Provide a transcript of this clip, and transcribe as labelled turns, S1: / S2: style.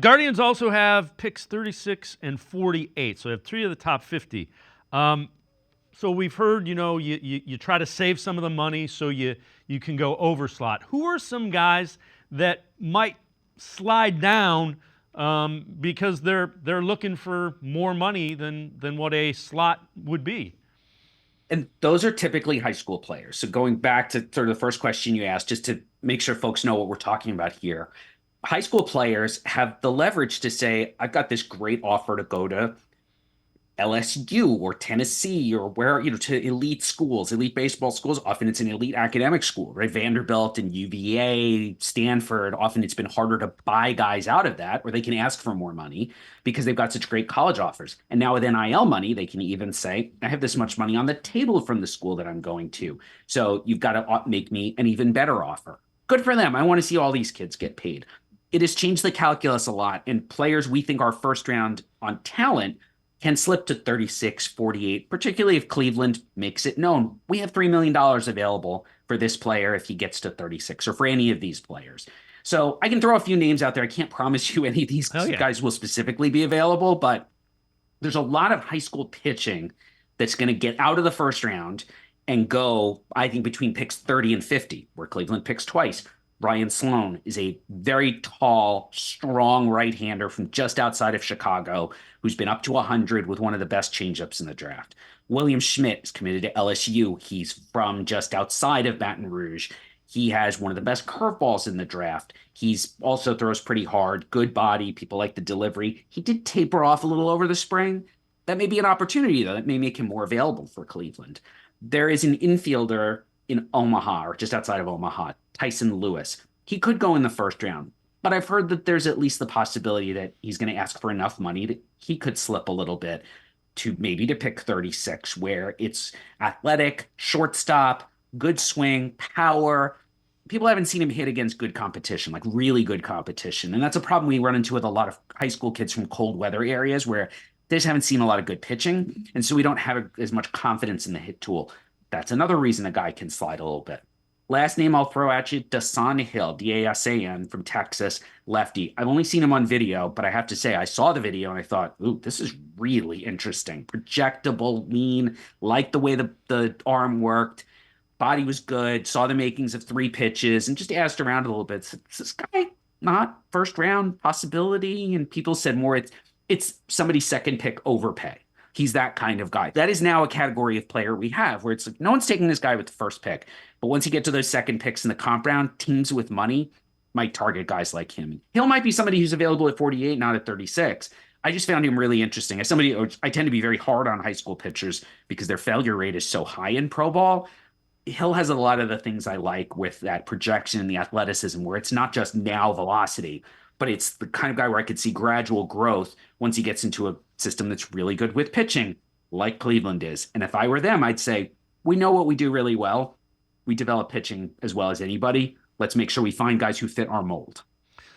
S1: Guardians also have picks 36 and 48, so they have 3 of the top 50. So we've heard, you try to save some of the money so you can go over slot. Who are some guys that might slide down because they're looking for more money than what a slot would be?
S2: And those are typically high school players. So going back to sort of the first question you asked, just to make sure folks know what we're talking about here, high school players have the leverage to say, I've got this great offer to go to LSU or Tennessee or where, to elite schools, elite baseball schools. Often it's an elite academic school, right? Vanderbilt and UVA, Stanford. Often it's been harder to buy guys out of that, or they can ask for more money because they've got such great college offers. And now with NIL money, they can even say, I have this much money on the table from the school that I'm going to. So you've got to make me an even better offer. Good for them. I want to see all these kids get paid. It has changed the calculus a lot. And players we think are first round on talent can slip to 36, 48, particularly if Cleveland makes it known. We have $3 million available for this player if he gets to 36 or for any of these players. So I can throw a few names out there. I can't promise you any of these guys will specifically be available, but there's a lot of high school pitching that's going to get out of the first round and go, I think, between picks 30 and 50, where Cleveland picks twice. Ryan Sloan is a very tall, strong right-hander from just outside of Chicago who's been up to 100 with one of the best changeups in the draft. William Schmidt is committed to LSU. He's from just outside of Baton Rouge. He has one of the best curveballs in the draft. He's also throws pretty hard, good body. People like the delivery. He did taper off a little over the spring. That may be an opportunity, though. That may make him more available for Cleveland. There is an infielder in Omaha or just outside of Omaha, Tyson Lewis. He could go in the first round, but I've heard that there's at least the possibility that he's going to ask for enough money that he could slip a little bit to maybe to pick 36, where it's athletic, shortstop, good swing, power. People haven't seen him hit against good competition, like really good competition. And that's a problem we run into with a lot of high school kids from cold weather areas where they just haven't seen a lot of good pitching. And so we don't have as much confidence in the hit tool. That's another reason a guy can slide a little bit. Last name I'll throw at you, Dasan Hill, Dasan from Texas, lefty. I've only seen him on video, but I have to say I saw the video and I thought, ooh, this is really interesting. Projectable, lean, like the way the arm worked. Body was good, saw the makings of 3 pitches, and just asked around a little bit. Is this guy not first round possibility? And people said more it's somebody's second pick overpay. He's that kind of guy. That is now a category of player we have where it's like no one's taking this guy with the first pick. But once you get to those second picks in the comp round, teams with money might target guys like him. Hill might be somebody who's available at 48, not at 36. I just found him really interesting. As somebody, I tend to be very hard on high school pitchers because their failure rate is so high in pro ball. Hill has a lot of the things I like with that projection and the athleticism where it's not just now velocity, but it's the kind of guy where I could see gradual growth once he gets into a system that's really good with pitching, like Cleveland is. And if I were them, I'd say, we know what we do really well. We develop pitching as well as anybody. Let's make sure we find guys who fit our mold.